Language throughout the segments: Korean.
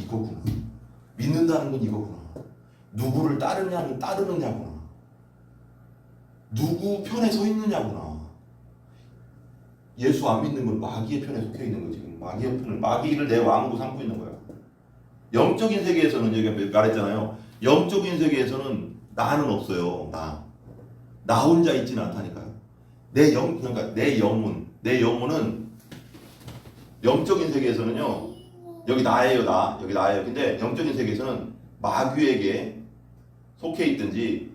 이거구나. 믿는다는 건 이거구나. 누구를 따르느냐구나. 누구 편에 서 있느냐구나. 예수 안 믿는 건 마귀의 편에 속해 있는 거지. 마귀를 내 왕으로 삼고 있는 거야. 영적인 세계에서는 여기 말했잖아요. 영적인 세계에서는 나는 없어요. 나 혼자 있지는 않다니까요. 그러니까 내 영혼은 영적인 세계에서는요. 여기 나예요. 여기 나예요. 근데 영적인 세계에서는 마귀에게 속해 있든지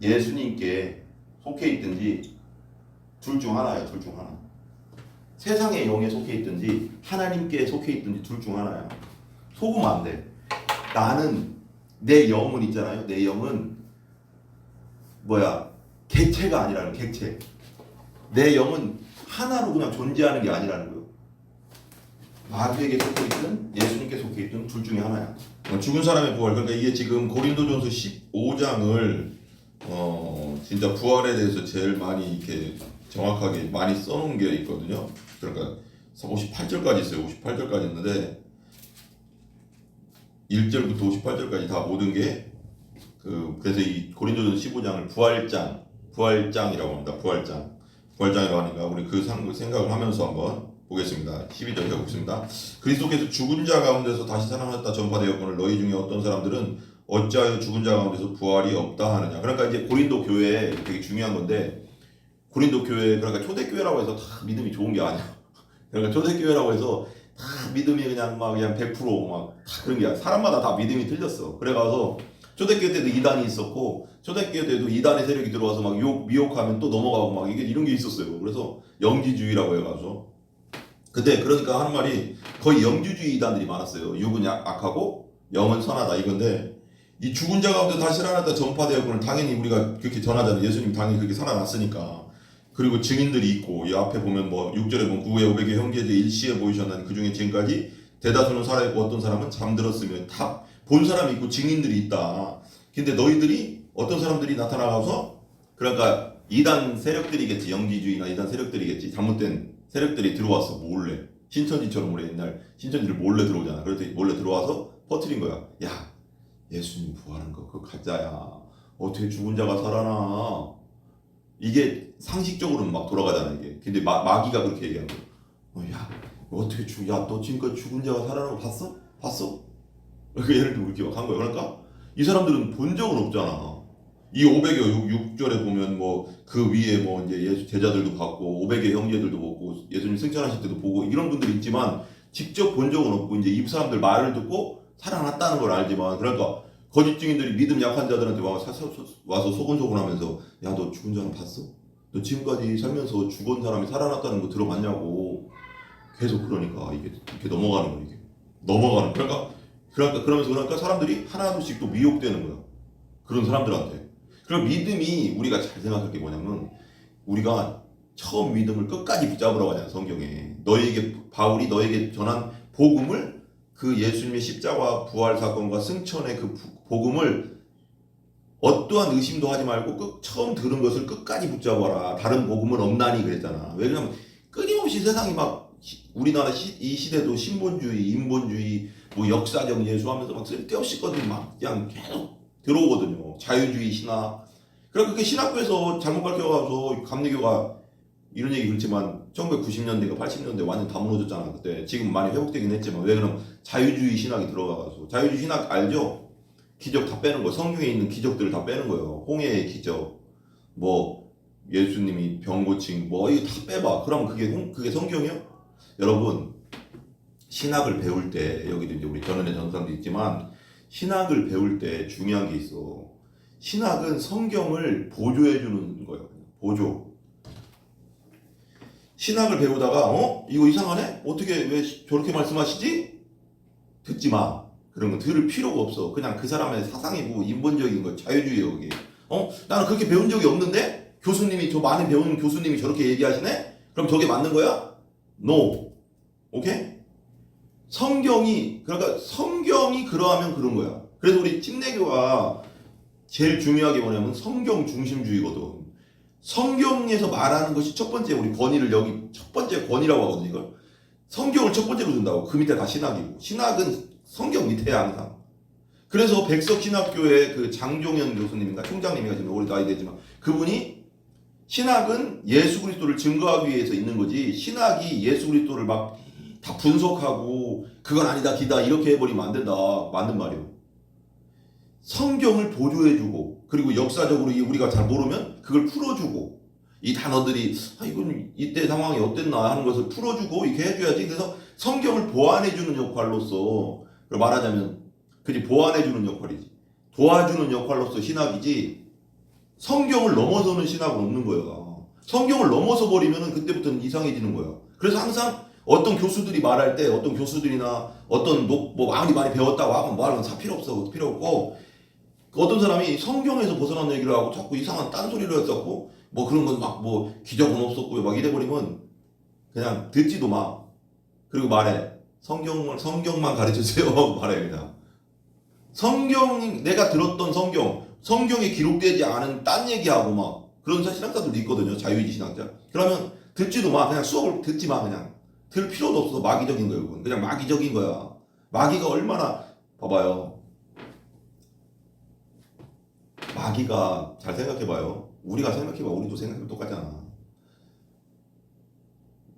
예수님께 속해 있든지 둘 중 하나예요. 둘 중 하나. 세상의 영에 속해 있든지 하나님께 속해 있든지 둘 중 하나야. 속으면 안 돼. 나는 내 영은 있잖아요. 내 영은 객체가 아니라는 객체. 내 영은 하나로 그냥 존재하는 게 아니라는 거예요. 마귀에게 속해 있든 예수님께 속해 있든 둘 중에 하나야. 죽은 사람의 부활. 그러니까 이게 지금 고린도전서 15장을 진짜 부활에 대해서 제일 많이 이렇게 정확하게 많이 써놓은 게 있거든요. 그러니까 58절까지 있어요. 58절까지 있는데 1절부터 58절까지 다 모든 게 그래서 이 고린도전서 15장을 부활장이라고 합니다. 부활장이라고 하니까 우리 그 생각을 하면서 한번 보겠습니다. 12절 해보겠습니다. 그리스도께서 죽은 자 가운데서 다시 살아났다 전파되었거늘 너희 중에 어떤 사람들은 어찌하여 죽은 자 가운데서 부활이 없다 하느냐. 그러니까 이제 고린도 교회 되게 중요한 건데 고린도 교회 그러니까 초대교회라고 해서 다 믿음이 좋은 게 아니야. 그러니까 초대교회라고 해서 다 믿음이 그냥 100% 다 그런 게 아니야. 사람마다 다 믿음이 틀렸어. 그래가서 초대교회 때도 이단이 있었고 초대교회 때도 이단의 세력이 들어와서 미혹하면 또 넘어가고 이런 게 있었어요. 그래서 영지주의라고 해가지고 근데 그러니까 하는 말이 거의 영지주의 이단들이 많았어요. 육은 악하고 영은 선하다 이건데 이 죽은 자 가운데 다시 살아났다 전파되었고는 당연히 우리가 그렇게 전하잖아요. 예수님 당연히 그렇게 살아났으니까. 그리고 증인들이 있고 이 앞에 보면 6절에 보면 구에 500의 형제들 일시에 보이셨나니 그 중에 지금까지 대다수는 살아있고 어떤 사람은 잠들었으며 다 본 사람이 있고 증인들이 있다. 근데 너희들이 어떤 사람들이 나타나서 그러니까 이단 세력들이겠지. 영지주의나 이단 세력들이겠지. 잘못된 세력들이 들어왔어. 몰래. 신천지처럼 우리 옛날 신천지를 몰래 들어오잖아. 그래서 몰래 들어와서 퍼뜨린 거야. 야 예수님 부활한 거 그거 가짜야. 어떻게 죽은 자가 살아나. 이게 상식적으로는 돌아가잖아 이게. 근데 마귀가 그렇게 얘기하는 거야. 야 어떻게 너 지금까지 죽은 자가 살아나는 거 봤어? 그러니까 예를 들면 그렇게 한 거야. 그러니까 이 사람들은 본 적은 없잖아. 이 500여 6절에 보면 그 위에 이제 예수 제자들도 봤고 500의 형제들도 보고 예수님 승천하실 때도 보고 이런 분들이 있지만 직접 본 적은 없고 이제 이 사람들 말을 듣고 살아났다는 걸 알지만 그러니까 거짓 증인들이 믿음 약한 자들한테 와서 소곤소곤하면서 야 너 죽은 사람 봤어? 너 지금까지 살면서 죽은 사람이 살아났다는 거 들어봤냐고 계속 그러니까 이게 이렇게 넘어가는 거야. 이게 넘어가는 그러면서 사람들이 하나둘씩 또 미혹되는 거야. 그런 사람들한테. 그럼 믿음이 우리가 잘 생각할 게 뭐냐면 우리가 처음 믿음을 끝까지 붙잡으라고 하잖아 성경에. 바울이 너에게 전한 복음을 그 예수님의 십자가 부활 사건과 승천의 그 복음을 어떠한 의심도 하지 말고 처음 들은 것을 끝까지 붙잡아라. 다른 복음은 없나니 그랬잖아. 왜냐면 끊임없이 세상이 우리나라 이 시대도 신본주의, 인본주의, 역사적 예수하면서 쓸데없이 것들이 그냥 계속 들어오거든요. 자유주의 신학. 그러니까 그 신학교에서 잘못 가르쳐가서 감리교가 이런 얘기 그렇지만 1990년대가 80년대 완전 다 무너졌잖아 그때. 지금 많이 회복되긴 했지만 왜 그러면 자유주의 신학이 들어가서 자유주의 신학 알죠? 기적 다 빼는 거. 성경에 있는 기적들을 다 빼는 거예요. 홍해의 기적, 예수님이 병 고친 이거 다 빼봐. 그럼 그게 성경이요? 여러분 신학을 배울 때 여기도 이제 우리 전원의 전사도 있지만 신학을 배울 때 중요한 게 있어. 신학은 성경을 보조해 주는 거예요. 보조. 신학을 배우다가 이거 이상하네? 어떻게 왜 저렇게 말씀하시지? 듣지 마. 그런 거 들을 필요가 없어. 그냥 그 사람의 사상이고 인본적인 거 자유주의예요 그게. 나는 그렇게 배운 적이 없는데 저 많이 배운 교수님이 저렇게 얘기하시네? 그럼 저게 맞는 거야? No. 오케이? 성경이 그러하면 그런 거야. 그래서 우리 침례교가 제일 중요한 게 뭐냐면 성경 중심주의거든. 성경에서 말하는 것이 첫 번째 우리 권위를 첫 번째 권위라고 하거든 이걸. 성경을 첫 번째로 둔다고. 그 밑에 다 신학이고. 신학은 성경 밑에야 항상. 그래서 백석신학교의 그 장종현 교수님인가 총장님인가 지금 오래 나이 되지만 그분이 신학은 예수 그리스도를 증거하기 위해서 있는 거지 신학이 예수 그리스도를 막 다 분석하고 그건 아니다 기다 이렇게 해버리면 안 된다. 맞는 말이에요. 성경을 보조해주고 그리고 역사적으로 우리가 잘 모르면 그걸 풀어주고 이 단어들이 이건 이때 상황이 어땠나 하는 것을 풀어주고 이렇게 해줘야지. 그래서 성경을 보완해주는 역할로서 말하자면 그지 보완해주는 역할이지 도와주는 역할로서 신학이지 성경을 넘어서는 신학은 없는 거야. 성경을 넘어서 버리면은 그때부터는 이상해지는 거야. 그래서 항상 어떤 교수들이 말할 때 어떤 교수들이나 어떤 뭐 아무리 많이 배웠다고 하고 뭐 하는 건 필요 없어. 필요 없고 어떤 사람이 성경에서 벗어난 얘기를 하고 자꾸 이상한 딴소리를 했었고 뭐 그런 건 막 뭐 기적은 없었고요 막 이래버리면 그냥 듣지도 마. 그리고 말해. 성경만 가르쳐주세요. 말해 그냥. 성경 내가 들었던 성경에 기록되지 않은 딴 얘기하고 막 그런 신학자들도 있거든요. 자유주의 신학자. 그러면 듣지도 마. 그냥 수업을 듣지 마. 그냥 들 필요도 없어. 마귀적인 거예요. 그건. 그냥 마귀적인 거야. 마귀가 얼마나 봐봐요. 마귀가 잘 생각해봐요. 우리가 생각해봐. 우리도 생각해보면 똑같잖아.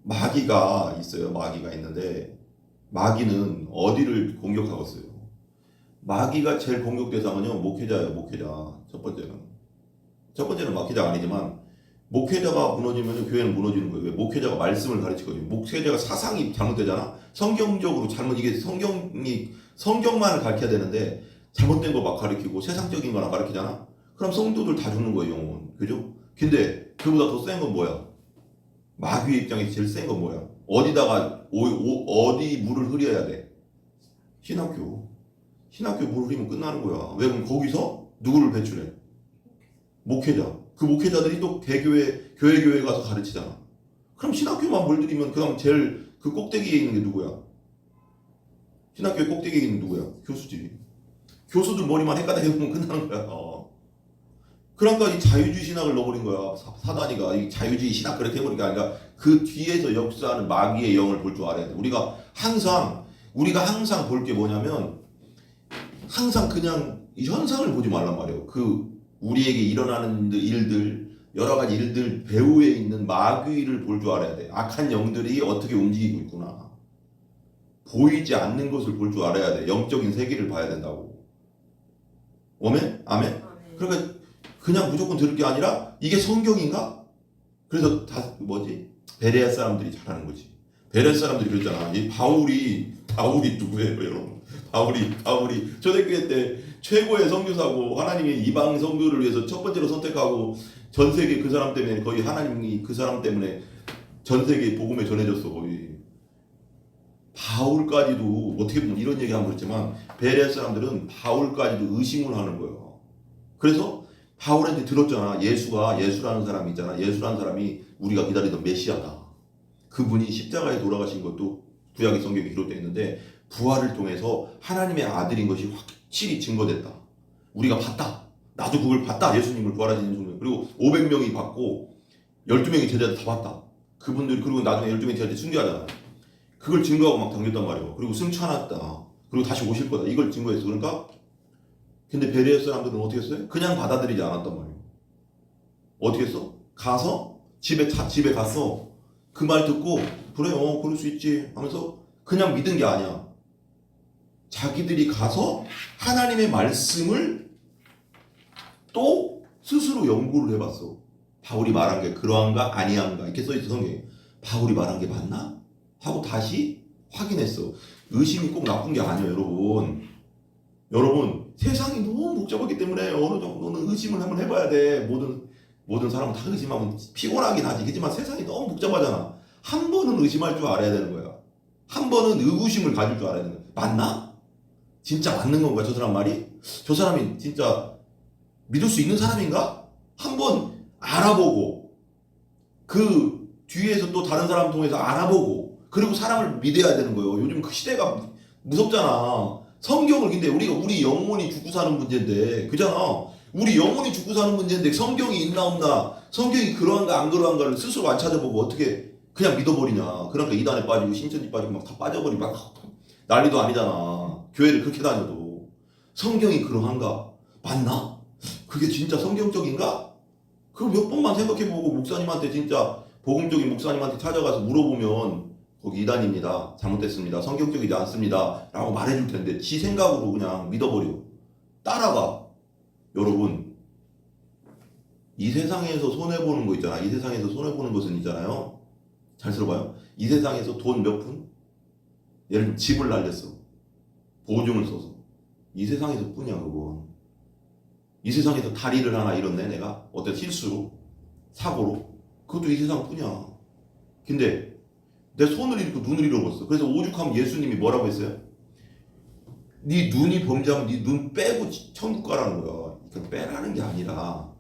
마귀가 있어요. 마귀가 있는데 마귀는 어디를 공격하고 있어요? 마귀가 제일 공격 대상은요. 목회자예요. 목회자. 첫 번째는 목회자가 아니지만 목회자가 무너지면 교회는 무너지는 거예요. 왜? 목회자가 말씀을 가르치거든요. 목회자가 사상이 잘못되잖아. 성경적으로 이게 성경만을 가르쳐야 되는데 잘못된 거 막 가르치고 세상적인 거나 가르치잖아. 그럼 성도들 다 죽는 거예요. 영혼. 그죠? 근데 그보다 더 센 건 뭐야? 마귀의 입장에서 제일 센 건 뭐야? 어디다가 어디 물을 흐려야 돼? 신학교 물을 흐리면 끝나는 거야. 왜? 그럼 거기서 누구를 배출해? 목회자. 그 목회자들이 또 교회 가서 가르치잖아. 그럼 신학교만 물들이면 그다음 제일 그 꼭대기에 있는 게 누구야? 신학교의 꼭대기에 있는 누구야? 교수지. 교수들 머리만 헷갈리게 보면 끝나는 거야. 그러니까 이 자유주의 신학을 넣어버린 거야. 사단이가 이 자유주의 신학 그렇게 해버린 게 아니라 그 뒤에서 역사하는 마귀의 영을 볼 줄 알아야 돼. 우리가 항상 볼 게 뭐냐면 항상 그냥 이 현상을 보지 말란 말이에요. 그 우리에게 일어나는 일들 여러 가지 일들 배후에 있는 마귀를 볼 줄 알아야 돼. 악한 영들이 어떻게 움직이고 있구나. 보이지 않는 것을 볼 줄 알아야 돼. 영적인 세계를 봐야 된다고. 아멘? 그러니까 그냥 무조건 들을 게 아니라 이게 성경인가? 그래서 다 베레아 사람들이 잘하는 거지. 베레아 사람들이 그랬잖아. 이 바울이 누구예요, 여러분? 바울이 초대교회 때 최고의 선교사고 하나님이 이방 선교를 위해서 첫 번째로 선택하고 전 세계 그 사람 때문에 거의 하나님이 그 사람 때문에 전 세계에 복음에 전해졌어 거의. 바울까지도 어떻게 보면 이런 얘기하면 그렇지만 베레아 사람들은 바울까지도 의심을 하는 거예요. 그래서 바울한테 들었잖아. 예수라는 사람이 있잖아. 예수라는 사람이 우리가 기다리던 메시아다. 그분이 십자가에 돌아가신 것도 구약의 성경에 기록되어 있는데 부활을 통해서 하나님의 아들인 것이 확실히 증거됐다. 우리가 봤다. 나도 그걸 봤다. 예수님을 부활하시는 순간. 그리고 500명이 봤고 12명의 제자들 다 봤다. 그분들이 그리고 나중에 12명의 제자들이 순교하잖아. 그걸 증거하고 막 당겼단 말이에요. 그리고 승천했다. 그리고 다시 오실 거다. 이걸 증거했어. 그러니까 근데 베레아 사람들은 어떻게 했어요? 그냥 받아들이지 않았단 말이에요. 어떻게 했어? 가서 집에 갔어. 그 말 듣고 그래요. 그럴 수 있지 하면서 그냥 믿은 게 아니야. 자기들이 가서 하나님의 말씀을 또 스스로 연구를 해봤어. 바울이 말한 게 그러한가 아니한가 이렇게 써있어 성경에. 바울이 말한 게 맞나? 하고 다시 확인했어. 의심이 꼭 나쁜 게 아니에요, 여러분 세상이 너무 복잡하기 때문에 어느 정도는 의심을 한번 해봐야 돼. 모든 사람은 다 의심하면 피곤하긴 하지. 그렇지만 세상이 너무 복잡하잖아. 한 번은 의심할 줄 알아야 되는 거야. 한 번은 의구심을 가질 줄 알아야 되는 거야. 맞나? 진짜 맞는 건가 저 사람 말이? 저 사람이 진짜 믿을 수 있는 사람인가? 한번 알아보고 그 뒤에서 또 다른 사람 통해서 알아보고 그리고 사람을 믿어야 되는 거예요. 요즘 그 시대가 무섭잖아. 성경을 근데 우리 영혼이 죽고 사는 문제인데 그잖아. 우리 영혼이 죽고 사는 문제인데 성경이 있나 없나 성경이 그러한가 안 그러한가를 스스로 안 찾아보고 어떻게 그냥 믿어버리냐. 그러니까 이단에 빠지고 신천지 빠지고 막 다 빠져버리고 막 난리도 아니잖아. 교회를 그렇게 다녀도. 성경이 그러한가? 맞나? 그게 진짜 성경적인가? 그럼 몇 번만 생각해보고 목사님한테 진짜 복음적인 목사님한테 찾아가서 물어보면 거기 이단입니다. 잘못됐습니다. 성경적이지 않습니다. 라고 말해줄 텐데 지 생각으로 그냥 믿어버려. 따라가. 여러분, 이 세상에서 손해보는 거 있잖아. 이 세상에서 손해보는 것은 있잖아요. 잘 들어봐요. 이 세상에서 돈 몇 푼? 예를 들면 집을 날렸어. 보증을 써서. 이 세상에서 뿐이야 그건. 이 세상에서 다리를 하나 잃었네 내가. 어떤 실수로. 사고로. 그것도 이 세상 뿐이야. 근데 내 손을 잃고 눈을 잃어버렸어. 그래서 오죽하면 예수님이 뭐라고 했어요? 네 눈이 범죄하면 네 눈 빼고 천국 가라는 거야. 그러니까 빼라는 게 아니라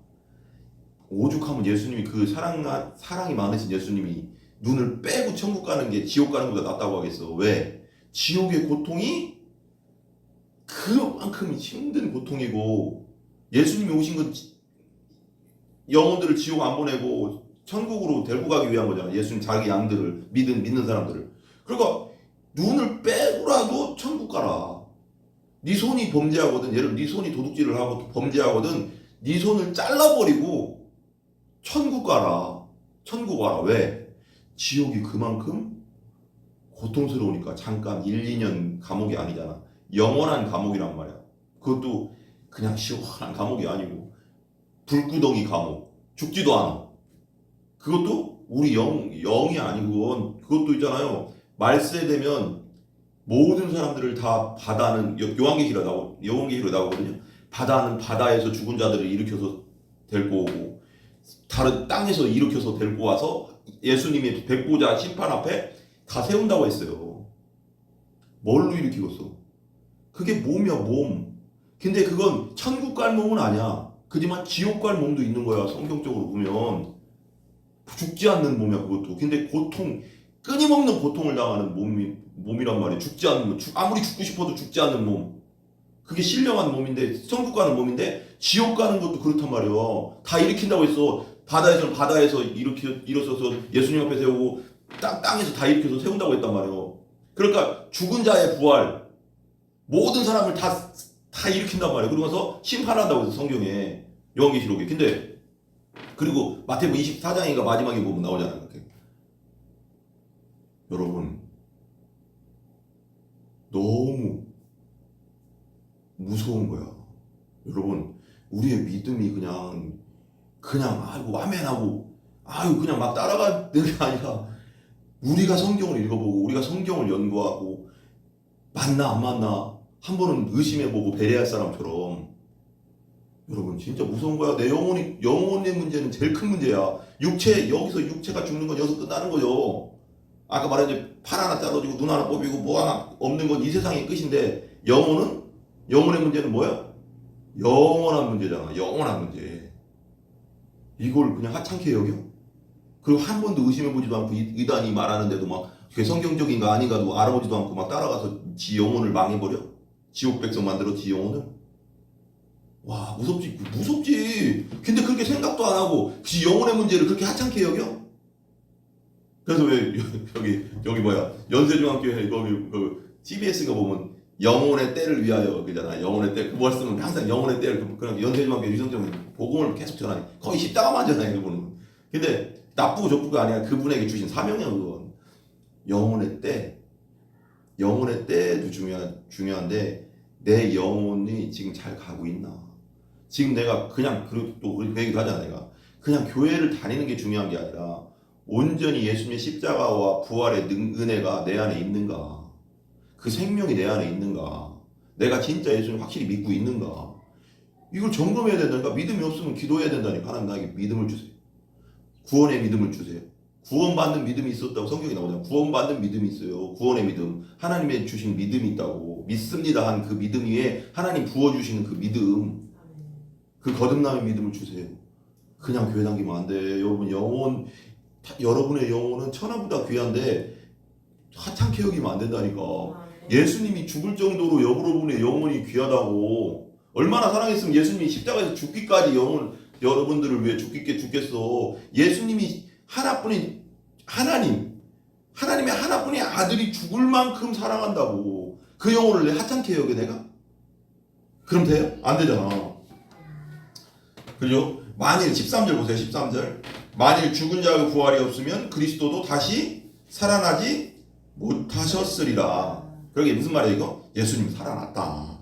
오죽하면 예수님이 그 사랑이 많으신 예수님이 눈을 빼고 천국 가는 게 지옥 가는 것보다 낫다고 하겠어. 왜? 지옥의 고통이 그만큼 힘든 고통이고 예수님이 오신 건 영혼들을 지옥 안 보내고 천국으로 데리고 가기 위한 거잖아. 예수님 자기 양들을 믿는 사람들을. 그러니까 눈을 빼고라도 천국 가라. 네 손이 범죄하거든. 예를 들어 네 손이 도둑질을 하고 범죄하거든. 네 손을 잘라버리고 천국 가라. 천국 가라. 왜? 지옥이 그만큼 고통스러우니까. 잠깐 1, 2년 감옥이 아니잖아. 영원한 감옥이란 말이야. 그것도 그냥 시원한 감옥이 아니고 불구덩이 감옥. 죽지도 않아. 그것도 우리 영이 아니고 그것도 있잖아요. 말세되면 모든 사람들을 다 바다는 요한계시로 나오거든요. 바다는 바다에서 죽은 자들을 일으켜서 데리고 오고 다른 땅에서 일으켜서 데리고 와서 예수님의 백보자 심판 앞에 다 세운다고 했어요. 뭘로 일으키겠어? 그게 몸이야 몸. 근데 그건 천국 갈 몸은 아니야. 그지만 지옥 갈 몸도 있는 거야. 성경적으로 보면 죽지 않는 몸이야 그것도. 근데 고통, 끊임없는 고통을 당하는 몸이란 말이야. 죽지 않는 몸. 아무리 죽고 싶어도 죽지 않는 몸. 그게 신령한 몸인데 천국 가는 몸인데 지옥 가는 것도 그렇단 말이야. 다 일으킨다고 했어. 바다에서는 바다에서 일어서서 예수님 앞에 세우고 땅에서 다 일으켜서 세운다고 했단 말이야. 그러니까 죽은 자의 부활 모든 사람을 다 일으킨단 말이야. 그러면서 심판한다고 해서 성경에 요한계시록에. 근데 그리고 마태복음 24장인가 마지막에 보면 나오잖아요. 이렇게. 여러분 너무 무서운 거야. 여러분 우리의 믿음이 그냥 아이고 아멘하고 아이고 그냥 막 따라가는 게 아니라 우리가 성경을 읽어보고 우리가 성경을 연구하고 맞나 안 맞나 한 번은 의심해보고 배려할 사람처럼. 여러분 진짜 무서운 거야. 내 영혼의 문제는 제일 큰 문제야. 여기서 육체가 죽는 건 여기서 끝나는 거죠. 아까 말했듯이 팔 하나 잘라지고 눈 하나 뽑히고 뭐 하나 없는 건 이 세상의 끝인데 영혼의 문제는 뭐야? 영원한 문제잖아. 영원한 문제. 이걸 그냥 하찮게 여겨? 그리고 한 번도 의심해보지도 않고 이단이 말하는데도 막 그게 성경적인가 아닌가도 알아보지도 않고 막 따라가서 지 영혼을 망해버려? 지옥 백성 만들어 지 영혼을? 와 무섭지. 근데 그렇게 생각도 안 하고 지 영혼의 문제를 그렇게 하찮게 여겨? 그래서 왜 여기 뭐야 연세중앙교회 거기 그 CBS가 보면 영혼의 때를 위하여 그잖아. 영혼의 때 그 말씀은 항상 영혼의 때를 그런 연세중앙교회 유성정은 복음을 계속 전하니 거의 십자가만 전하니 그분은. 근데 나쁘고 좋고가 아니라 그분에게 주신 사명이야 그건. 영혼의 때도 중요한데 내 영혼이 지금 잘 가고 있나? 지금 내가 그냥 또 우리 그 얘기도 하잖아. 내가 그냥 교회를 다니는 게 중요한 게 아니라 온전히 예수님의 십자가와 부활의 은혜가 내 안에 있는가? 그 생명이 내 안에 있는가? 내가 진짜 예수님 확실히 믿고 있는가? 이걸 점검해야 된다니까. 믿음이 없으면 기도해야 된다니까. 하나님 나에게 믿음을 주세요. 구원의 믿음을 주세요. 구원받는 믿음이 있었다고 성경에 나오잖아요. 구원받는 믿음이 있어요. 구원의 믿음. 하나님의 주신 믿음이 있다고. 믿습니다 한 그 믿음 위에 하나님 부어주시는 그 믿음. 그 거듭남의 믿음을 주세요. 그냥 교회 다니면 안 돼. 여러분의 영혼은 천하보다 귀한데 하찮게 여기면 안 된다니까. 예수님이 죽을 정도로 여러분의 영혼이 귀하다고. 얼마나 사랑했으면 예수님이 십자가에서 죽기까지 여러분들을 위해 죽겠어. 예수님이 하나뿐인 하나님의 하나뿐인 아들이 죽을 만큼 사랑한다고 그 영혼을 내 하찮게 여겨 내가? 그럼 돼요? 안 되잖아. 그죠? 만일 13절 보세요. 13절. 만일 죽은 자의 부활이 없으면 그리스도도 다시 살아나지 못하셨으리라. 그러게 무슨 말이에요 이거? 예수님 살아났다.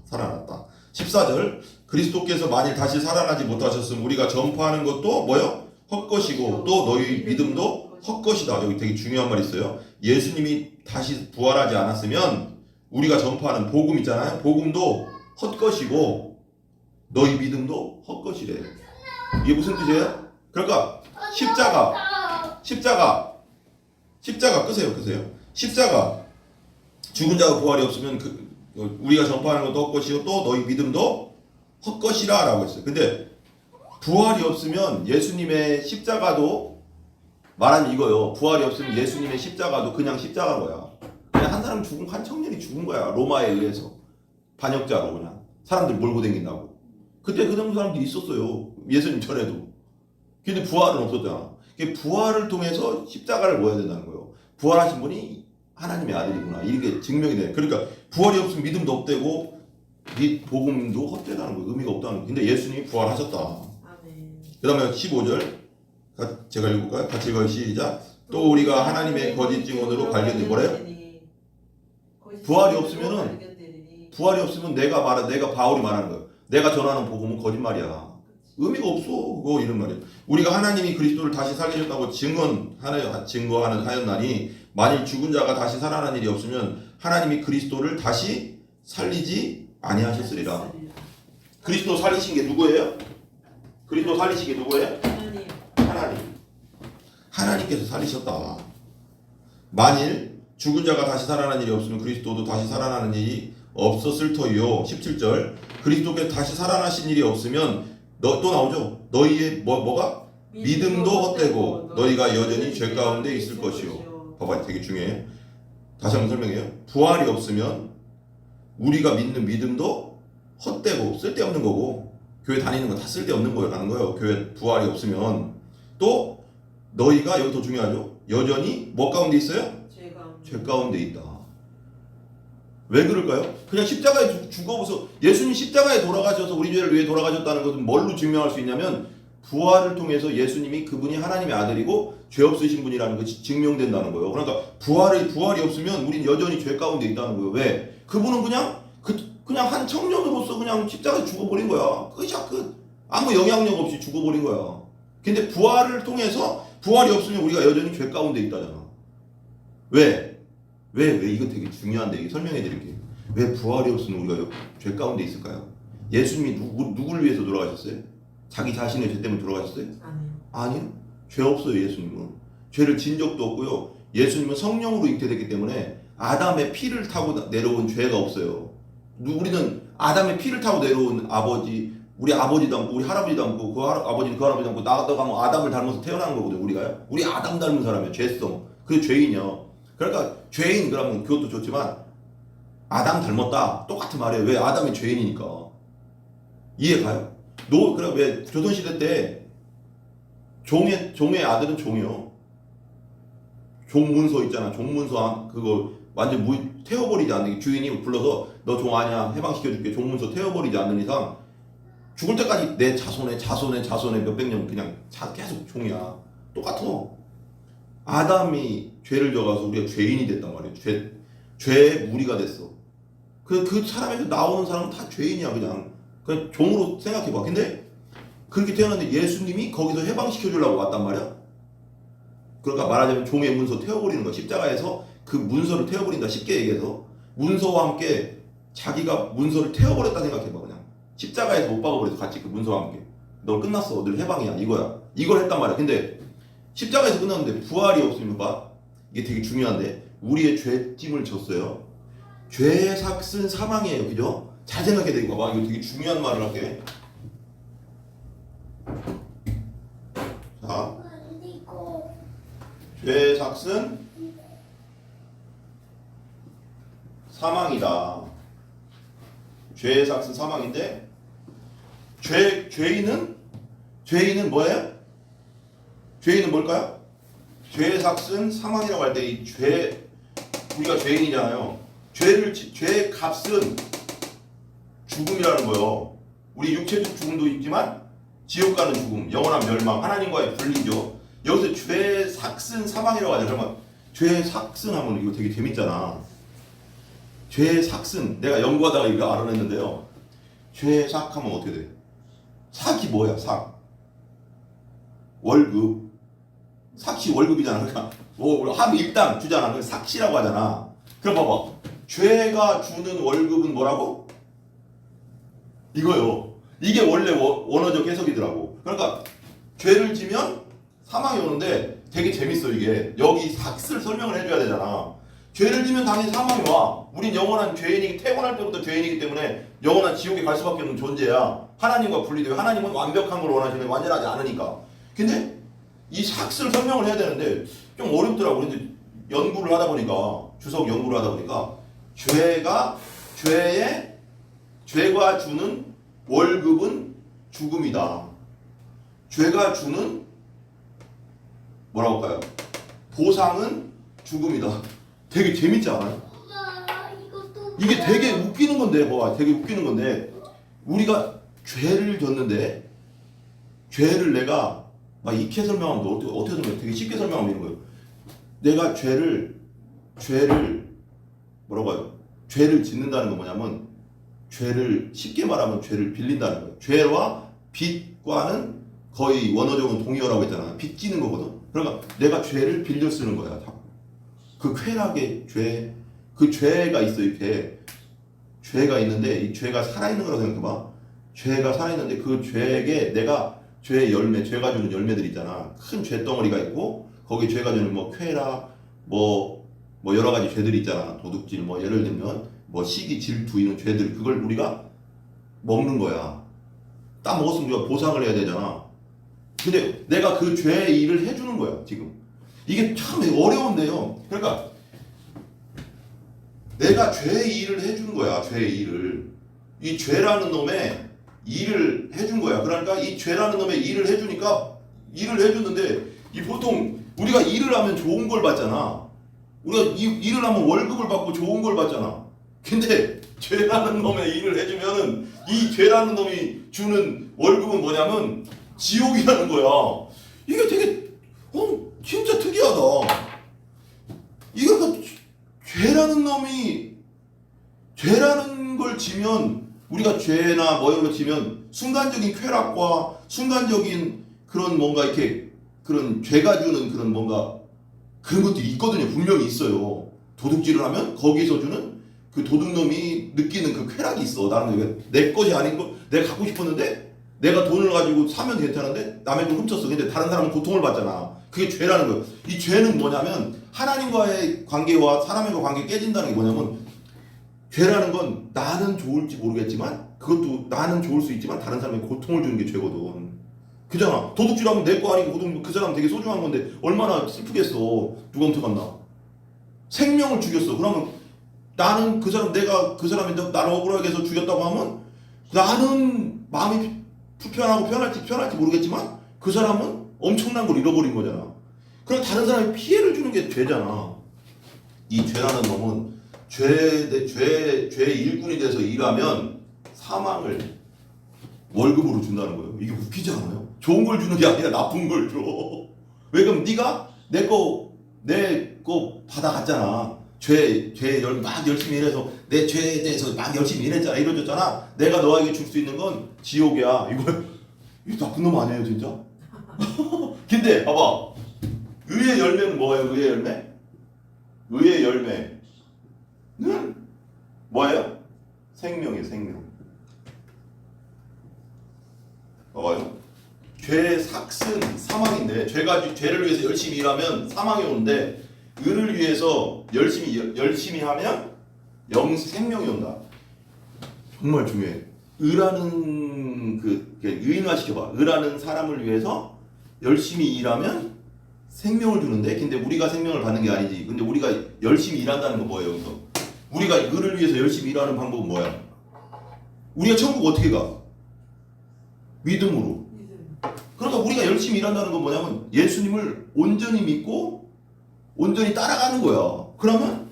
14절. 그리스도께서 만일 다시 살아나지 못하셨으면 우리가 전파하는 것도 뭐요? 헛것이고 또 너희 믿음도 헛것이다. 여기 되게 중요한 말이 있어요. 예수님이 다시 부활하지 않았으면 우리가 전파하는 복음 있잖아요. 복음도 헛것이고 너희 믿음도 헛것이래. 이게 무슨 뜻이에요? 그러니까 십자가 끄세요. 십자가 죽은 자가 부활이 없으면 우리가 전파하는 것도 헛것이고 또 너희 믿음도 헛것이라 라고 했어요. 근데 부활이 없으면 예수님의 십자가도 말하면 이거요. 부활이 없으면 예수님의 십자가도 그냥 십자가인 거야. 그냥 한 청년이 죽은 거야. 로마에 의해서 반역자로 그냥 사람들 몰고 다닌다고. 그때 그 정도 사람들이 있었어요. 예수님 전에도. 근데 부활은 없었잖아. 부활을 통해서 십자가를 모아야 된다는 거예요. 부활하신 분이 하나님의 아들이구나. 이게 증명이 돼. 그러니까 부활이 없으면 믿음도 없대고 이 복음도 헛되다는 거예요. 의미가 없다는 거예요. 근데 예수님이 부활하셨다. 그 다음에 15절 제가 읽을까요? 같이 읽어요. 시작. 또 우리가 하나님의 거짓 증언으로 발견돼. 뭐래요? 부활이 없으면 내가 바울이 말하는 거예요. 내가 전하는 복음은 거짓말이야. 의미가 없어. 그거 이런 말이에요. 우리가 하나님이 그리스도를 다시 살리셨다고 증거하였나니 만일 죽은 자가 다시 살아난 일이 없으면 하나님이 그리스도를 다시 살리지 아니하셨으리라. 그리스도 살리신 게 누구예요? 그리스도 살리신 게 누구예요? 하나님. 하나님께서 살리셨다. 만일 죽은 자가 다시 살아난 일이 없으면 그리스도도 다시 살아나는 일이 없었을 터이요. 17절. 그리스도께서 다시 살아나신 일이 없으면 또 나오죠. 너희의 뭐가? 믿음도 헛되고 너희가 여전히 죄 가운데 있을 것이요. 봐봐, 되게 중요해요. 다시 한번 설명해요. 부활이 없으면 우리가 믿는 믿음도 헛되고 쓸데없는 거고 교회 다니는 거 다 쓸데없는 거라는 거예요. 교회 부활이 없으면. 또 너희가 여기 더 중요하죠. 여전히 뭐 가운데 있어요? 죄 가운데 있다. 왜 그럴까요? 그냥 십자가에 죽어서 예수님 십자가에 돌아가셔서 우리 죄를 위해 돌아가셨다는 것은 뭘로 증명할 수 있냐면 부활을 통해서 예수님이 그분이 하나님의 아들이고 죄 없으신 분이라는 것이 증명된다는 거예요. 그러니까 부활이 없으면 우린 여전히 죄 가운데 있다는 거예요. 왜? 그분은 그냥 한 청년으로서 그냥 십자가에 죽어버린 거야. 끝이야, 끝. 아무 영향력 없이 죽어버린 거야. 근데 부활을 통해서 부활이 없으면 우리가 여전히 죄 가운데 있다잖아. 왜? 이거 되게 중요한데 이게 설명해 드릴게요. 왜 부활이 없으면 우리가 죄 가운데 있을까요? 예수님이 누구를 위해서 돌아가셨어요? 자기 자신의 죄 때문에 돌아가셨어요? 아니요. 죄 없어요. 예수님은. 죄를 진 적도 없고요. 예수님은 성령으로 잉태됐기 때문에 아담의 피를 타고 내려온 죄가 없어요. 우리는 아담의 피를 타고 내려온 우리 아버지 닮고 우리 할아버지 닮고 그 아버지는 그 할아버지 닮고 나가면 아담을 닮아서 태어난 거거든요. 우리가요. 우리 아담 닮은 사람이에요. 죄성. 그게 죄인이요. 그러니까 죄인 그러면 그것도 좋지만 아담 닮았다. 똑같은 말이에요. 왜? 아담이 죄인이니까. 이해가요? 그래 왜 조선시대 때 종의 아들은 종이요. 종문서 있잖아. 종문서 그거 완전 태워버리지 않는 주인이 불러서 너 종 아니야 해방시켜줄게. 종문서 태워버리지 않는 이상 죽을 때까지 내 자손의 몇백 년 그냥 계속 종이야. 똑같아. 아담이 죄를 져가서 우리가 죄인이 됐단 말이에요. 죄의 무리가 됐어. 그 사람에서 나오는 사람은 다 죄인이야. 그냥 종으로 생각해봐. 근데 그렇게 태어났는데 예수님이 거기서 해방시켜주려고 왔단 말이야. 그러니까 말하자면 종의 문서 태워버리는 거야. 십자가에서 그 문서를 태워버린다. 쉽게 얘기해서 문서와 함께 자기가 문서를 태워버렸다 생각해봐. 그냥 십자가에서 못 박아버려서 같이 그 문서와 함께 너 끝났어. 늘 해방이야. 이거야. 이걸 했단 말이야. 근데 십자가에서 끝났는데 부활이 없으면 봐. 이게 되게 중요한데 우리의 죄짐을 졌어요. 죄의 삭은 사망이에요. 그죠? 잘 생각해야 돼. 봐봐. 이거 되게 중요한 말을 할게. 자, 죄의 삭은 사망이다. 죄의 삭은 사망인데 죄인은 뭐예요? 죄인은 뭘까요? 죄의 삭은 사망이라고 할 때 이 죄, 우리가 죄인이잖아요. 죄의 값은 죽음이라는 거예요. 우리 육체적 죽음도 있지만 지옥 가는 죽음, 영원한 멸망, 하나님과의 분리죠. 여기서 죄의 삭은 사망이라고 하죠. 그러면 죄의 삭은 하면 이거 되게 재밌잖아. 죄의 삭은 내가 연구하다가 이거 알아냈는데요. 죄의 삭하면 어떻게 돼? 삭이 뭐야? 삭. 월급. 삭시 월급이잖아. 그러니까 뭐 하루 일당 주잖아. 그 삭시라고 하잖아. 그럼 봐봐. 죄가 주는 월급은 뭐라고? 이거요. 이게 원래 원어적 해석이더라고. 그러니까 죄를 지면 사망이 오는데 되게 재밌어 이게. 여기 삭을 설명을 해줘야 되잖아. 죄를 지면 당연히 사망이 와. 우린 영원한 죄인이기, 태어날 때부터 죄인이기 때문에 영원한 지옥에 갈 수밖에 없는 존재야. 하나님과 분리돼요. 하나님은 완벽한 걸 원하시는데 완전하지 않으니까. 근데 이 삭을 설명을 해야 되는데 좀 어렵더라고. 근데 연구를 하다 보니까, 주석 연구를 하다 보니까 죄가 주는 월급은 죽음이다. 죄가 주는 뭐라고 할까요? 보상은 죽음이다. 되게 재밌지 않아요? 이게 되게 웃기는 건데, 되게 웃기는 건데, 우리가 죄를 졌는데, 죄를 내가 막 익혀 설명하면 어떻게 설명해? 되게 쉽게 설명하면 이런 거예요. 내가 죄를 뭐라고 해요? 죄를 짓는다는 건 뭐냐면, 죄를 쉽게 말하면 죄를 빌린다는 거예요. 죄와 빚과는 거의 원어적으로 동의어라고 했잖아요. 빚지는 거거든. 그러니까 내가 죄를 빌려 쓰는 거야. 그 쾌락의 죄, 그 죄가 있어. 이렇게 죄가 있는데 이 죄가 살아있는 거라고 생각해봐. 죄가 살아있는데 그 죄에 내가 죄의 열매, 죄가 주는 열매들 있잖아. 큰 죄덩어리가 있고 거기 죄가 주는 뭐 쾌락, 뭐 여러 가지 죄들이 있잖아. 도둑질, 뭐 예를 들면 뭐 시기, 질투 이런 죄들, 그걸 우리가 먹는 거야. 딱 먹었으면 우리가 보상을 해야 되잖아. 근데 내가 그 죄의 일을 해주는 거야 지금. 이게 참 어려운데요. 그러니까 내가 죄의 일을 해주는 거야. 죄의 일을. 이 죄라는 놈의 일을 해준 거야. 그러니까 이 죄라는 놈의 일을 해주니까 일을 해주는데 이 보통 우리가 일을 하면 좋은 걸 받잖아. 우리가 일을 하면 월급을 받고 좋은 걸 받잖아. 근데 죄라는 놈의 일을 해주면은 이 죄라는 놈이 주는 월급은 뭐냐면 지옥이라는 거야. 이게 되게 진짜 특이하다. 이거 죄라는 놈이 죄라는 걸 지면 우리가 죄나 뭐 이런 거 지면 순간적인 쾌락과 순간적인 그런 뭔가 이렇게 그런 죄가 주는 그런 뭔가 그런 것들이 있거든요. 분명히 있어요. 도둑질을 하면 거기서 주는 그 도둑놈이 느끼는 그 쾌락이 있어. 나는 내 것이 아닌 거 내가 갖고 싶었는데 내가 돈을 가지고 사면 괜찮은데 남의 걸 훔쳤어. 근데 다른 사람은 고통을 받잖아. 그게 죄라는 거예요. 이 죄는 뭐냐면 하나님과의 관계와 사람과의 관계 깨진다는 게 뭐냐면 죄라는 건 나는 좋을지 모르겠지만 그것도 나는 좋을 수 있지만 다른 사람에게 고통을 주는 게 죄거든. 그잖아. 도둑질하면 내 거 아니고 고통, 그 사람 되게 소중한 건데 얼마나 슬프겠어. 누가 훔쳐갔나. 생명을 죽였어. 그러면 나는 그 사람 내가 그 사람이 나를 억울하게 해서 죽였다고 하면 나는 마음이 불편하고 편할지 모르겠지만 그 사람은 엄청난 걸 잃어버린 거잖아. 그럼 다른 사람이 피해를 주는 게 죄잖아. 이 죄라는 놈은 죄의 일꾼이 돼서 일하면 사망을 월급으로 준다는 거예요. 이게 웃기지 않아요? 좋은 걸 주는 게 아니라 나쁜 걸 줘. 왜 그럼 네가 내 거 받아갔잖아. 막 열심히 일해서 내 죄에 대해서 막 열심히 일했잖아. 이뤄줬잖아. 내가 너에게 줄 수 있는 건 지옥이야. 이거 나쁜 놈 아니에요 진짜? 근데 봐봐. 의의 열매는 뭐예요? 의의 열매? 의의 열매는 뭐예요? 생명이에요. 생명. 봐봐요. 죄의 삭은 사망인데 죄를 위해서 열심히 일하면 사망이 오는데 의를 위해서 열심히 하면 생명이 온다. 정말 중요해. 의라는 의인화 시켜봐. 의라는 사람을 위해서 열심히 일하면 생명을 주는데, 근데 우리가 생명을 받는 게 아니지. 근데 우리가 열심히 일한다는 건 뭐예요? 여기서 우리가 의를 위해서 열심히 일하는 방법은 뭐야? 우리가 천국 어떻게 가? 믿음으로. 그러니까 우리가 열심히 일한다는 건 뭐냐면 예수님을 온전히 믿고 온전히 따라가는 거야. 그러면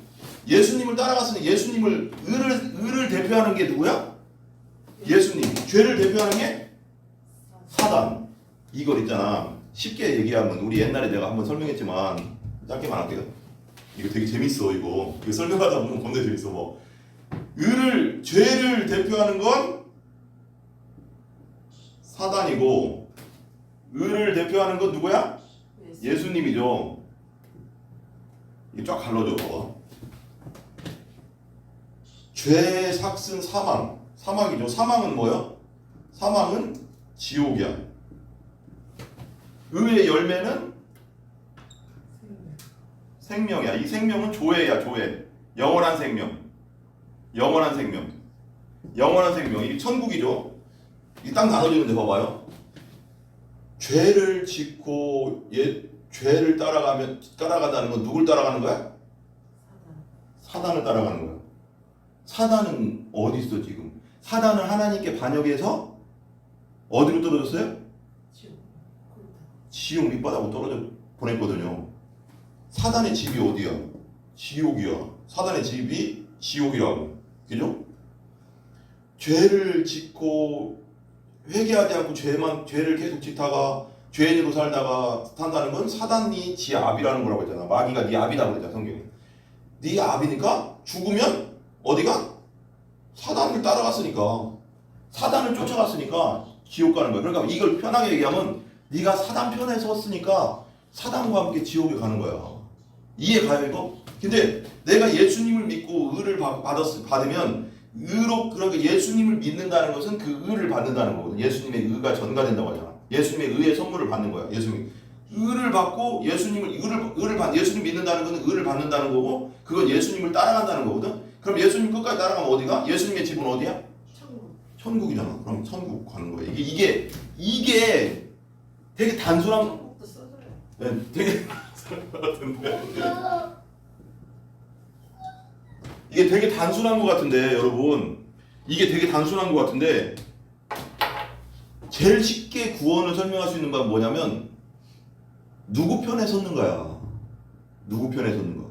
예수님을 따라갔으니 예수님을 의를 대표하는 게 누구야? 예수님. 죄를 대표하는 게 사단. 이걸 있잖아. 쉽게 얘기하면 우리 옛날에 내가 한번 설명했지만 짧게만 할게요. 이거 되게 재밌어. 이거 설명하다 보면 겁나 재밌어. 뭐 죄를 대표하는 건 사단이고 의를 대표하는 건 누구야? 예수님이죠. 이거 쫙 갈라줘 봐봐. 죄, 삭슨, 사망. 사망이죠. 사망은 뭐야? 사망은 지옥이야. 의의 열매는 생명이야. 이 생명은 조회야. 조회. 영원한 생명. 영원한 생명. 영원한 생명. 이게 천국이죠. 이 딱 나눠지는데 봐봐요. 죄를 짓고 죄를 따라가다는 건 누굴 따라가는 거야? 사단을 따라가는 거야. 사단은 어디 있어 지금? 사단은 하나님께 반역해서 어디로 떨어졌어요? 지옥 밑바닥으로 떨어져 보냈거든요. 사단의 집이 어디야? 지옥이야. 사단의 집이 지옥이라고. 그죠? 죄를 짓고 회개하지 않고 죄를 계속 짓다가 죄인으로 살다가 산다는 건 사단이 지 압이라는 거라고 했잖아. 마귀가 네 압이다 그랬잖아 성경에. 네 압이니까 죽으면 어디가? 사단을 따라갔으니까 사단을 쫓아갔으니까 지옥 가는 거야. 그러니까 이걸 편하게 얘기하면 네가 사단 편에 섰으니까 사단과 함께 지옥에 가는 거야. 이해 가요 이거? 근데 내가 예수님을 믿고 의를 받으면 그러니까 예수님을 믿는다는 것은 그 의를 받는다는 거거든. 예수님의 의가 전가된다고 하잖아. 예수님의 의의 선물을 받는 거야. 예수님 의를 받고 예수님 믿는다는 것은 의를 받는다는 거고 그건 예수님을 따라간다는 거거든. 그럼 예수님 끝까지 따라가면 어디가? 예수님의 집은 어디야? 천국이잖아. 그럼 천국 가는 거야. 이게 되게 단순한 네, 되게 이게 되게 단순한 것 같은데 여러분 이게 되게 단순한 것 같은데 제일 쉽게 구원을 설명할 수 있는 건 뭐냐면 누구 편에 섰는가야. 누구 편에 섰는가.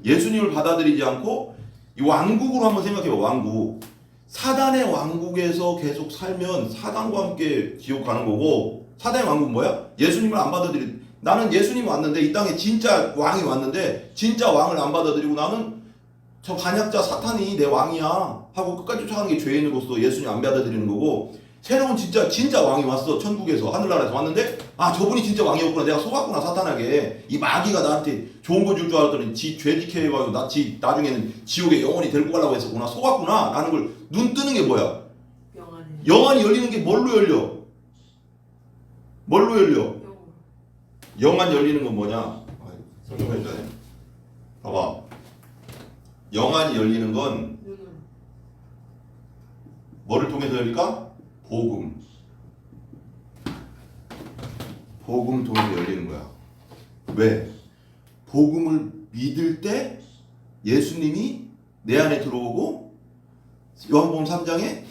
예수님을 받아들이지 않고 이 왕국으로 한번 생각해봐. 왕국. 사단의 왕국에서 계속 살면 사단과 함께 지옥 가는 거고 사단의 왕국은 뭐야? 예수님을 안 받아들이 나는 예수님이 왔는데 이 땅에 진짜 왕이 왔는데 진짜 왕을 안 받아들이고 나는 저 반역자 사탄이 내 왕이야 하고 끝까지 쫓아가는 게 죄인으로서 예수님 안 받아들이는 거고 새로운 진짜 왕이 왔어. 천국에서 하늘나라에서 왔는데 아 저분이 진짜 왕이었구나. 내가 속았구나 사탄에게. 이 마귀가 나한테 좋은 거 줄 줄 알았더니 지 죄짓게 해가지고 나중에는 지옥에 영원히 데리고 가려고 했었구나. 속았구나 라는 걸 눈 뜨는 게 뭐야? 영안이 열리는 게 뭘로 열려? 뭘로 열려? 영안 열리는 건 뭐냐? 설명해줘야 돼. 봐봐. 영안이 열리는 건 뭐를 통해서 열릴까? 복음. 복음 통해서 열리는 거야. 왜? 복음을 믿을 때 예수님이 내 안에 들어오고 요한복음 3장에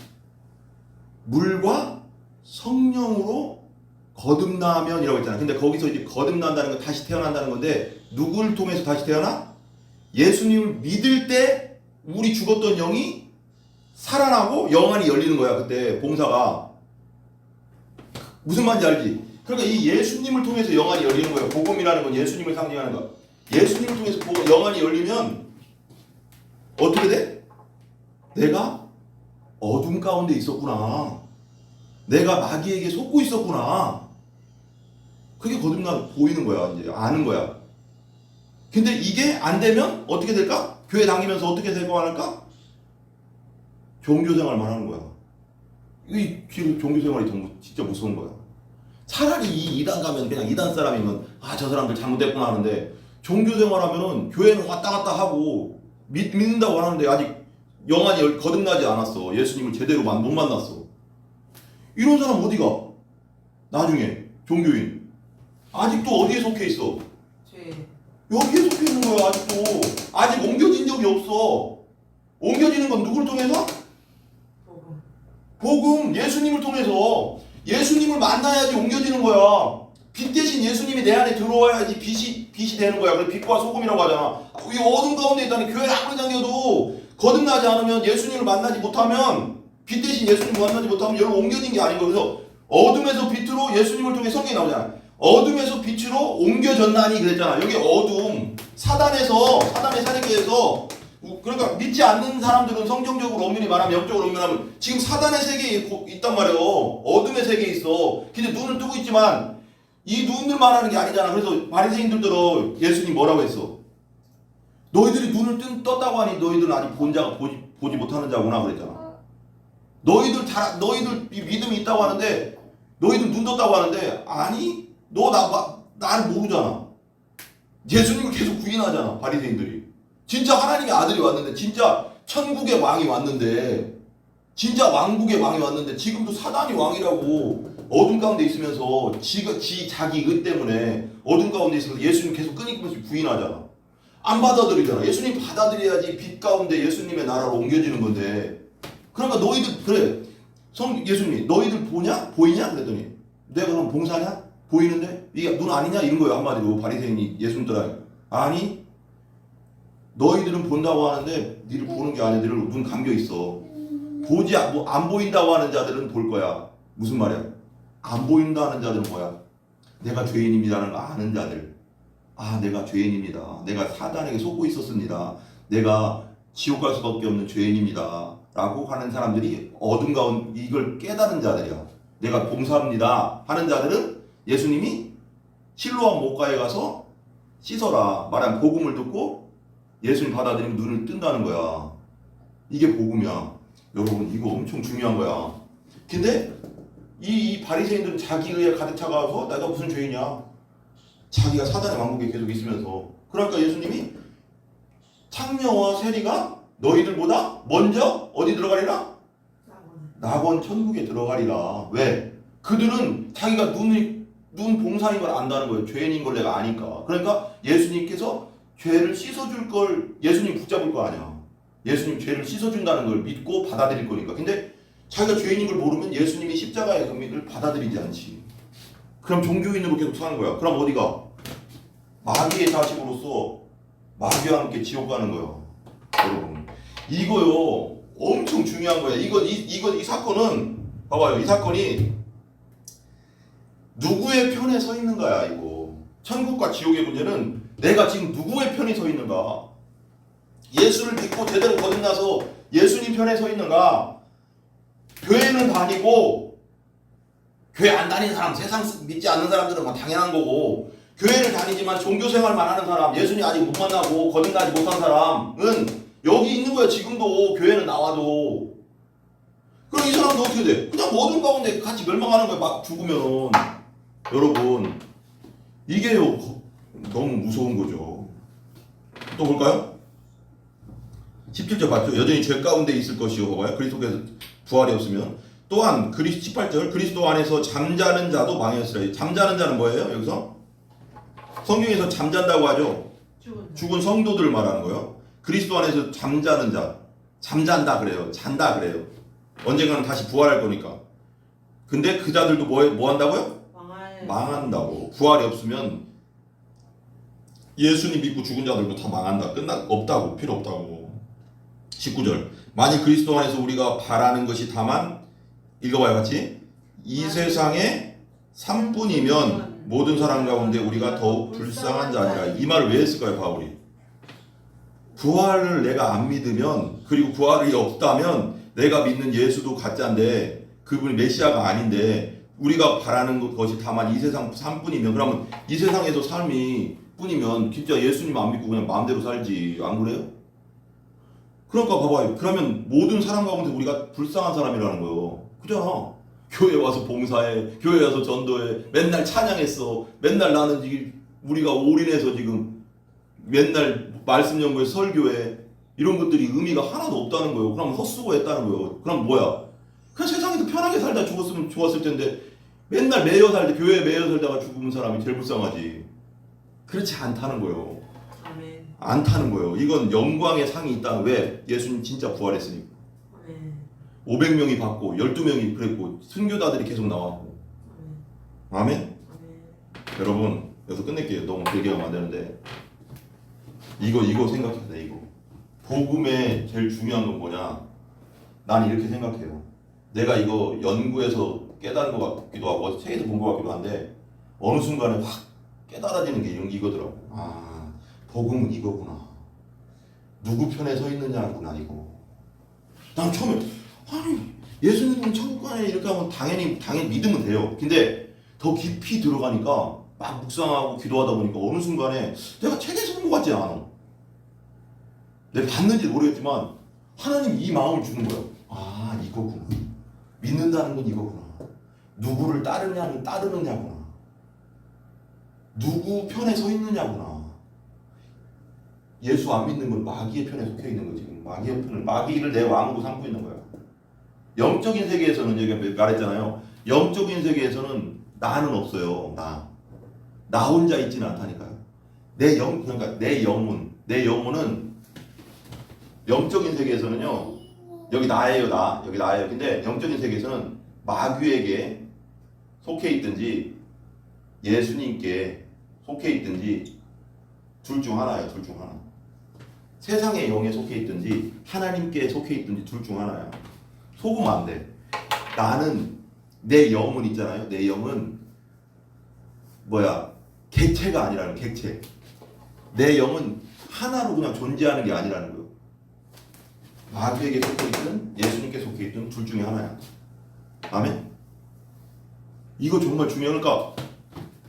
물과 성령으로 거듭나면이라고 했잖아. 근데 거기서 이제 거듭난다는 건 다시 태어난다는 건데 누구를 통해서 다시 태어나? 예수님을 믿을 때 우리 죽었던 영이 살아나고 영안이 열리는 거야. 그때 봉사가 무슨 말인지 알지? 그러니까 이 예수님을 통해서 영안이 열리는 거야. 복음이라는 건 예수님을 상징하는 거야. 예수님을 통해서 영안이 열리면 어떻게 돼? 내가 어둠 가운데 있었구나. 내가 마귀에게 속고 있었구나. 그게 거듭나 보이는 거야. 이제 아는 거야. 근데 이게 안 되면 어떻게 될까? 교회 다니면서 어떻게 생활할까? 종교생활만 하는 거야. 이 종교생활이 진짜 무서운 거야. 차라리 이 이단 가면 그냥 이단 사람이면 아 저 사람들 잘못됐구나 하는데 종교생활하면은 교회는 왔다 갔다 하고 믿는다고 하는데 아직 영안이 거듭나지 않았어. 예수님을 제대로 못 만났어. 이런 사람 어디가? 나중에 종교인 아직도 어디에 속해 있어? 여기에 속해 있는 거야. 아직도 아직 옮겨진 적이 없어. 옮겨지는 건 누구를 통해서? 복음. 예수님을 통해서. 예수님을 만나야지 옮겨지는 거야. 빛 대신 예수님이 내 안에 들어와야지 빛이 되는 거야. 그래서 빛과 소금이라고 하잖아. 이 어둠 가운데 있다니 교회 아무리 다녀도 거듭나지 않으면 예수님을 만나지 못하면 빛 대신 예수님을 만나지 못하면 여기로 옮겨진 게 아닌 거예요. 그래서 어둠에서 빛으로 예수님을 통해 성경이 나오잖아. 어둠에서 빛으로 옮겨졌나니 그랬잖아. 여기 어둠 사단의 세계에서 그러니까 믿지 않는 사람들은 성경적으로 엄밀히 말하면 영적으로 엄밀하면 지금 사단의 세계에 있단 말이에요. 어둠의 세계에 있어. 근데 눈을 뜨고 있지만 이 눈을 말하는 게 아니잖아. 그래서 바리새인들도 예수님 뭐라고 했어? 너희들이 눈을 떴다고 하니 너희들은 아직 본 자가 보지 못하는 자구나 그랬잖아. 너희들 믿음이 있다고 하는데 너희들 눈 떴다고 하는데 아니 너 나를 모르잖아. 예수님을 계속 부인하잖아. 바리새인들이. 진짜 하나님의 아들이 왔는데 진짜 천국의 왕이 왔는데 진짜 왕국의 왕이 왔는데 지금도 사단이 왕이라고 어둠 가운데 있으면서 자기 의 때문에 어둠 가운데 있으면서 예수님 계속 끊임없이 부인하잖아. 안 받아들이잖아. 예수님 받아들여야지 빛 가운데 예수님의 나라로 옮겨지는 건데 그러니까 너희들 그래 예수님이 너희들 보이냐 그랬더니 내가 그럼 봉사냐 보이는데 이게 눈 아니냐 이런 거예요. 한마디로 바리새인이 예수님들아 아니 너희들은 본다고 하는데 니를 보는 게 아니야. 니를 눈 감겨 있어. 안 보인다고 하는 자들은 볼 거야. 무슨 말이야? 안 보인다는 자들은 뭐야? 내가 죄인입니다라는 거 아는 자들. 아 내가 죄인입니다. 내가 사단에게 속고 있었습니다. 내가 지옥 갈 수밖에 없는 죄인입니다. 라고 하는 사람들이 어둠 가운데 이걸 깨달은 자들이야. 내가 봉사합니다 하는 자들은 예수님이 실로암 목가에 가서 씻어라 말한 복음을 듣고 예수님 받아들이면 눈을 뜬다는 거야. 이게 복음이야. 여러분 이거 엄청 중요한 거야. 근데 이 바리새인들은 자기 의에 가득 차가서 내가 무슨 죄인이야. 자기가 사단의 왕국에 계속 있으면서 그러니까 예수님이 창녀와 세리가 너희들보다 먼저 어디 들어가리라? 낙원 천국에 들어가리라. 왜? 그들은 자기가 눈 봉사인 걸 안다는 거예요. 죄인인 걸 내가 아니까. 그러니까 예수님께서 죄를 씻어줄 걸 예수님 붙잡을 거 아니야. 예수님 죄를 씻어준다는 걸 믿고 받아들일 거니까. 근데 자기가 죄인인 걸 모르면 예수님이 십자가의 의미를 받아들이지 않지. 그럼 종교인으로 계속 사는 거야. 그럼 어디가? 마귀의 자식으로서 마귀와 함께 지옥 가는 거야. 여러분 이거요 엄청 중요한 거야. 이 사건은 봐봐요. 이 사건이 누구의 편에 서 있는 거야. 이거 천국과 지옥의 문제는 내가 지금 누구의 편에 서 있는가? 예수를 믿고 제대로 거듭나서 예수님 편에 서 있는가? 교회는 다니고 교회 안 다니는 사람, 세상 믿지 않는 사람들은 막 당연한 거고 교회를 다니지만 종교생활만 하는 사람, 예수님 아직 못 만나고 거듭나지 못한 사람은 여기 있는 거야. 지금도 교회는 나와도. 그럼 이 사람도 어떻게 돼? 그냥 어둠 가운데 같이 멸망하는 거야. 막 죽으면. 여러분 이게요 너무 무서운 거죠. 또 볼까요? 17절 봤죠? 여전히 죄 가운데 있을 것이요. 봐봐요. 그리스도께서 부활이 없으면 또한 18절 그리스도 안에서 잠자는 자도 망했으라. 잠자는 자는 뭐예요? 여기서 성경에서 잠잔다고 하죠. 죽은 성도들을 말하는 거예요. 그리스도 안에서 잠자는 자 잠잔다 그래요. 잔다 그래요. 언젠가는 다시 부활할 거니까. 근데 그 자들도 뭐 한다고요? 망한다고. 부활이 없으면 예수님 믿고 죽은 자들도 다 망한다. 없다고. 필요 없다고. 19절 만일 그리스도 안에서 우리가 바라는 것이 다만 읽어봐요 같이. 이 세상의 3분이면 모든 사람 가운데 우리가 더욱 불쌍한 자니라. 이 말을 왜 했을까요 바울이? 부활을 내가 안 믿으면 그리고 부활이 없다면 내가 믿는 예수도 가짜인데 그분이 메시아가 아닌데 우리가 바라는 것이 다만 이 세상 3분이면 그러면 이 세상에서 삶이 뿐이면 진짜 예수님 안 믿고 그냥 마음대로 살지. 안 그래요? 그러니까 봐봐요. 그러면 모든 사람 가운데 우리가 불쌍한 사람이라는 거예요. 그잖아. 교회 와서 봉사해. 교회 와서 전도해. 맨날 찬양했어. 맨날 나는 지금 우리가 올인해서 지금 맨날 말씀 연구에 설교해. 이런 것들이 의미가 하나도 없다는 거예요. 그럼 헛수고했다는 거예요. 그럼 뭐야? 그냥 세상에서 편하게 살다 죽었으면 좋았을 텐데 맨날 매여 살다 교회에 매여 살다가 죽은 사람이 제일 불쌍하지. 그렇지 않다는 거예요. 아멘. 않다는 거예요. 이건 영광의 상이 있다. 왜? 예수님 진짜 부활했으니까. 아멘. 500명이 받고 12명이 그랬고 순교자들이 계속 나왔고. 아멘. 아멘. 아멘. 여러분 여기서 끝낼게요. 너무 길게 안 되는데 이거 생각해야 돼. 이거 복음의 제일 중요한 건 뭐냐? 난 이렇게 생각해요. 내가 이거 연구해서 깨달은 것 같기도 하고 책에서 본 것 같기도 한데 어느 순간에 확 깨달아지는 게 이거더라고. 아, 복음은 이거구나. 누구 편에 서 있느냐구나 이거. 난 처음에 아니 예수님은 천국 가네 이렇게 하면 당연히 믿으면 돼요. 근데 더 깊이 들어가니까 막 묵상하고 기도하다 보니까 어느 순간에 내가 책에서 본 것 같지 않아. 내가 봤는지 모르겠지만 하나님 이 마음을 주는 거야. 아 이거구나. 믿는다는 건 이거구나. 누구를 따르느냐구나. 누구 편에 서 있느냐구나. 예수 안 믿는 건 마귀의 편에 속해 있는 거지. 마귀를 내 왕으로 삼고 있는 거야. 영적인 세계에서는 여기 말했잖아요. 영적인 세계에서는 나는 없어요. 나 혼자 있지는 않다니까요. 그러니까 내 영혼은 영적인 세계에서는요. 여기 나예요, 여기 나예요. 근데 영적인 세계에서는 마귀에게 속해 있든지 예수님께 속해 있든지 둘 중 하나예요. 둘 중 하나. 세상의 영에 속해 있든지 하나님께 속해 있든지 둘 중 하나야. 속으면 안 돼. 나는 내 영은 있잖아요. 내 영은 객체가 아니라는 객체. 내 영은 하나로 그냥 존재하는 게 아니라는 거예요. 마귀에게 속해 있든 예수님께 속해 있든 둘 중에 하나야. 아멘? 이거 정말 중요하니까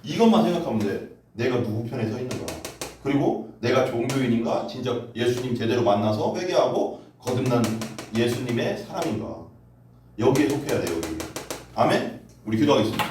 이것만 생각하면 돼. 내가 누구 편에 서 있는 거야. 그리고 내가 종교인인가 진짜 예수님 제대로 만나서 회개하고 거듭난 예수님의 사람인가. 여기에 속해야 돼요. 여기. 아멘? 우리 기도하겠습니다.